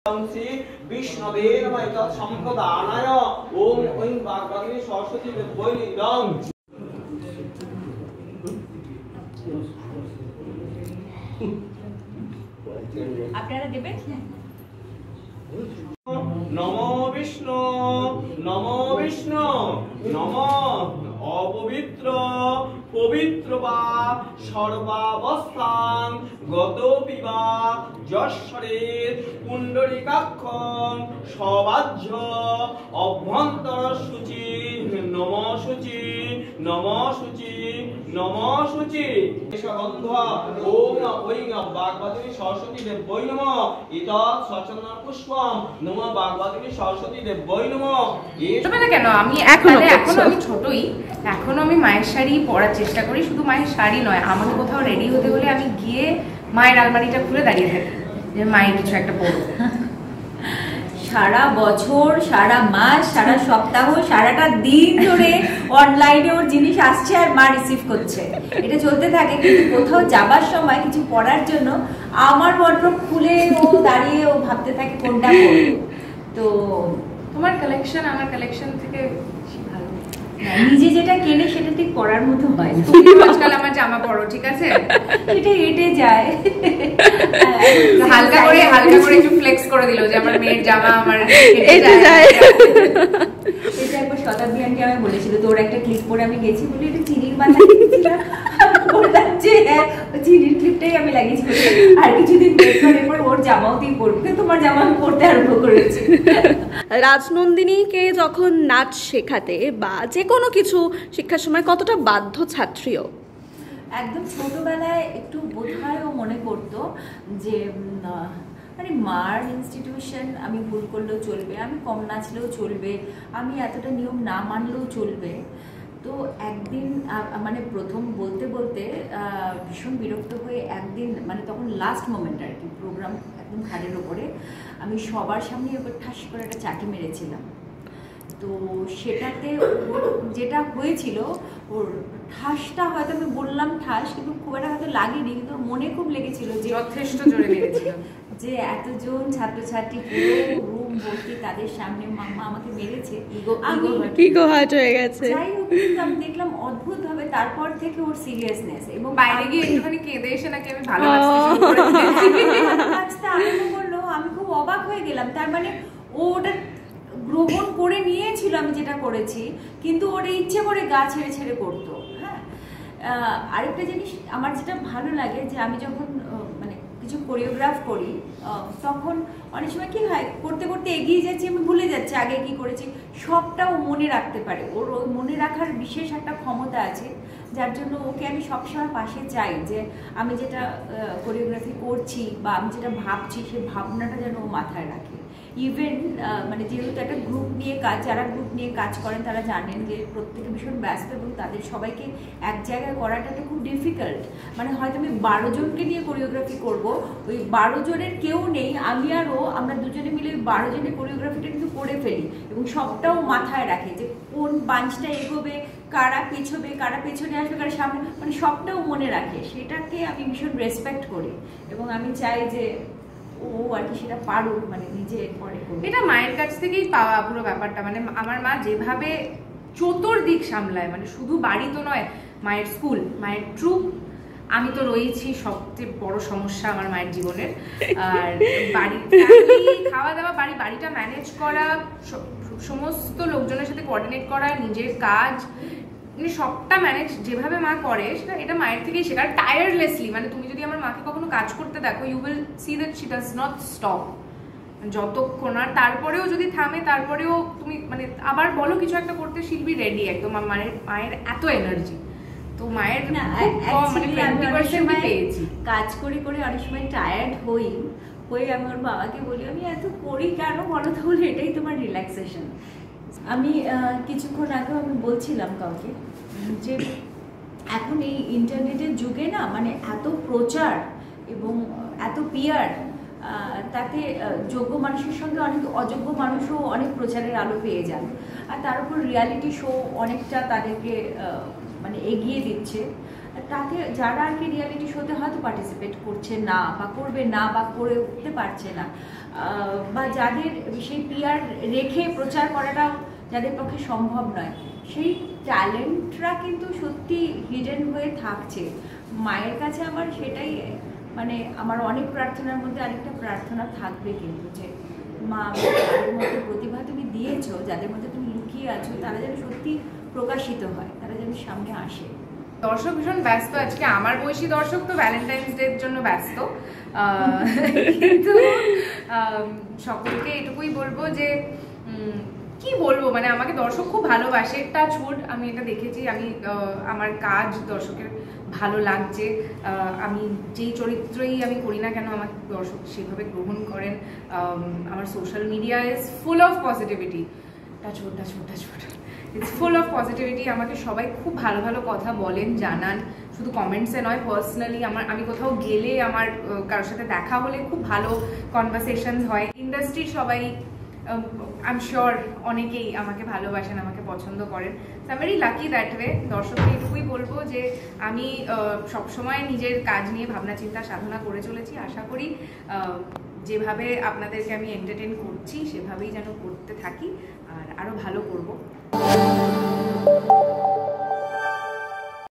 শ্রী বিষ্ণবে নমঃ তৎ সম্প্রদানায় ওম ঐং ভাগবতী সরস্বতী দেবৈ নমঃ। আপনারা দেবেন। নমো বিষ্ণু নমো বিষ্ণু নমঃ অপবিত্র পবিত্র বা সর্বাবস্থান গতোপি বা যশ্বরের পুণ্ডরিকাক্ষং সবাহ্য অভ্যন্তর শুচি নম শুচি নম শুচি নম শুচি গন্ধ ওম ঐং ভাগবতী সরস্বতী দেবৈ নমঃ ইতৎ সচন্দন পুষ্পম নমঃ ভাগবতী সরস্বতী দেবৈ নমঃ। তবে না কেন আমি এখনো আমি ছোটই, এখনো আমি মায়ের শাড়ি পরার চেষ্টা করি। শুধু মায়ের শাড়ি নয়, আমাকে কোথাও রেডি হতে হলে আমি গিয়ে মায়ের আলমারিটা খুলে দাঁড়িয়ে থাকি যে মায়ের কিছু একটা পরবো। সারা বছর, সারা মাস, সারা সপ্তাহ, সারাটা দিন ধরে অনলাইনে ওর জিনিস আসছে আর মা রিসিভ করছে, এটা চলতে থাকে। কিন্তু কোথাও যাবার সময় কিছু পড়ার জন্য আমার ওয়ার্ডরোব খুলে ও দাঁড়িয়ে ও ভাবতে থাকে কোনটা পরবো। তো তোমার কালেকশন আমার কালেকশন থেকে ভালো। নিজে যেটা কেনে সেটা ঠিক পরার মতো হয় না। তুমি আজকাল আমার জামা পরো, ঠিক আছে? এটা হেঁটে যায়, হালকা করে একটু ফ্লেক্স করে দিল যে আমার মেয়ের জামা আমার হেঁটে যায়। এটা একবার শতাব্দী আন্টি আমায় বলেছিল, তোর একটা ক্লিপ পরে আমি গেছি বলে এটা চিনির মাথা বললাম যে হ্যাঁ চিনির ক্লিপটাই আমি লাগিয়েছি। আর কিছুদিন পর ওর জামাও দিয়ে পরবে, তোমার জামা আমি পরতে আরম্ভ করেছি। রাজনন্দিনীকে যখন নাচ শেখাতে বা যে কোনো কিছু শিক্ষার সময় কতটা বাধ্য ছাত্রীও? একদম ছোটবেলায় একটু বোধহয় ও মনে করতো যে মানে মার ইনস্টিটিউশন, আমি ভুল করলেও চলবে, আমি কম নাচলেও চলবে, আমি এতটা নিয়ম না মানলেও চলবে। তো একদিন মানে প্রথম বলতে বলতে ভীষণ বিরক্ত হয়ে একদিন, মানে তখন লাস্ট মোমেন্ট আর কি, প্রোগ্রাম একদম ঘাড়ের ওপরে আমি সবার সামনে ওপর ঠাস করে একটা চাটি মেরেছিলাম। তো সেটাতে যেটা হয়েছিল, ওর ঠাসটা হয়তো আমি বললাম ঠাস, কিন্তু খুব একটা হয়তো লাগেনি, কিন্তু মনে খুব লেগেছিল যে যথেষ্ট জোরে মেরেছিল যে এতজন ছাত্রছাত্রী পুরো রুম ভর্তি, তাদের সামনে মাম্মা আমাকে মেরেছে, ইগো হার্ট হয়ে গেছে। যাই হোক, কিন্তু আমি দেখলাম অদ্ভুত ভাবে তারপর থেকে ওর সিরিয়াসনেস, এবং বাইরে গিয়ে একটুখানি কেঁদে এসে নাকি আমি ভালো নাচতে আরম্ভ করলো। আমি খুব অবাক হয়ে গেলাম, তার মানে ও ওটা গ্রহণ করে নিয়েছিল আমি যেটা করেছি, কিন্তু ওটা ইচ্ছে করে গা ছেড়ে ছেড়ে করতো। হ্যাঁ, আরেকটা জিনিস আমার যেটা ভালো লাগে যে আমি যখন মানে কিছু কোরিওগ্রাফ করি তখন অনেক সময় কি হয়, করতে করতে এগিয়ে যাচ্ছি, আমি ভুলে যাচ্ছি আগে কি করেছি, সবটাও মনে রাখতে পারে। ওর মনে রাখার বিশেষ একটা ক্ষমতা আছে, যার জন্য ওকে আমি সবসময় পাশে চাই যে আমি যেটা কোরিওগ্রাফি করছি বা আমি যেটা ভাবছি সেই ভাবনাটা যেন ও মাথায় রাখে। ইভেন মানে যেহেতু একটা গ্রুপ নিয়ে কাজ, যারা গ্রুপ নিয়ে কাজ করেন তারা জানেন যে প্রত্যেকে ভীষণ ব্যস্ত এবং তাদের সবাইকে এক জায়গায় করাটা খুব ডিফিকাল্ট। মানে হয়তো আমি 12 জনকে নিয়ে কোরিওগ্রাফি করব, ওই 12 জনের কেউ নেই, আমি আর ও, আমরা দুজনে মিলে ওই 12 জনের কোরিওগ্রাফিটা কিন্তু করে ফেলি, এবং সবটাও মাথায় রাখে যে কোন বাঞ্চটা এগোবে, কারা পেছবে, কারা পেছনে আসবে, কারা সামনে, মানে সবটাও মনে রাখে। সেটাকে আমি ভীষণ রেসপেক্ট করি এবং আমি চাই যে ও আর কি সেটা পারুক, মানে নিজে পরে করুক। এটা মায়ের কাছ থেকেই পাওয়া পুরো ব্যাপারটা। মানে আমার মা যেভাবে চতুর্দিক সামলায়, মানে শুধু বাড়ি তো নয়, মায়ের স্কুল, মায়ের ট্রুপ, আমি তো রয়েছি সবচেয়ে বড় সমস্যা আমার মায়ের জীবনের। আর বাড়ি, খাওয়া দাওয়া, বাড়িটা ম্যানেজ করা, সমস্ত লোকজনের সাথে কোঅর্ডিনেট করা, নিজের কাজ, মানে সবটা ম্যানেজ যেভাবে মা করে সেটা, এটা মায়ের থেকেই শেখা। টায়ারলেসলি, মানে তুমি যদি আমার মাকে কখনো কাজ করতে দেখো, you will see that she does not stop যতক্ষণ। আর তারপরেও যদি থামে, তারপরেও তুমি মানে আবার বলো কিছু একটা করতে, শিল বি রেডি একদম। মায়ের এত এনার্জি, তো মায়ের না মানে 20% পেয়েছি। কাজ করে করে অনেক সময় টায়ার্ড হয়ে আমি ওর বাবাকে বলি, আমি এত করি কেন বলো তো, বলে এটাই তোমার রিল্যাক্সেশন। আমি কিছুক্ষণ আগেও আমি বলছিলাম কাউকে যে এখন এই ইন্টারনেটের যুগে না, মানে এত প্রচার এবং এত পিয়ার, তাতে যোগ্য মানুষের সঙ্গে অনেক অযোগ্য মানুষও অনেক প্রচারের আলো পেয়ে যান। আর তার উপর রিয়ালিটি শো অনেকটা তাদেরকে মানে এগিয়ে দিচ্ছে। তাতে যারা আর কি রিয়ালিটি শোতে হয়তো পার্টিসিপেট করছে না বা করবে না বা করে উঠতে পারছে না, বা যাদের সেই পিআর রেখে প্রচার করাটাও যাদের পক্ষে সম্ভব নয়, সেই ট্যালেন্টরা কিন্তু সত্যি হিডেন হয়ে থাকছে। মায়ের কাছে আমার সেটাই, মানে আমার অনেক প্রার্থনার মধ্যে আরেকটা প্রার্থনা থাকবে কিন্তু, যে মা, যাদের মধ্যে প্রতিভা তুমি দিয়েছো, যাদের মধ্যে তুমি লুকিয়ে আছো, তারা যেন সত্যি প্রকাশিত হয়, তারা যেন সামনে আসে। দর্শক ভীষণ ব্যস্ত আজকে, আমার বয়সী দর্শক তো ভ্যালেন্টাইন্স ডের জন্য ব্যস্ত, কিন্তু সকলকে এটুকুই বলবো যে কি বলবো, মানে আমাকে দর্শক খুব ভালোবাসে, টাচ উড, আমি এটা দেখেছি। আমি আমার কাজ দর্শকের ভালো লাগছে, আমি যেই চরিত্রই আমি করি না কেন আমার দর্শক সেভাবে গ্রহণ করেন। আমার social media is full of positivity, touch wood, touch wood, touch wood, it's full of positivity. আমাকে সবাই খুব ভালো ভালো কথা বলেন, জানান, শুধু কমেন্টসে নয়, পার্সোনালি আমি কোথাও গেলে, আমার কারোর সাথে দেখা হলে খুব ভালো কনভারসেশনস হয়। ইন্ডাস্ট্রির সবাই, আই এম শিওর অনেকেই আমাকে ভালোবাসেন, আমাকে পছন্দ করেন। I am very lucky that way. দর্শককে এটুকুই বলবো যে আমি সবসময় নিজের কাজ নিয়ে ভাবনা চিন্তা সাধনা করে চলেছি। আশা করি যেভাবে আপনাদেরকে আমি এন্টারটেইন করছি সেভাবেই যেন করতে থাকি, আর আরও ভালো করব।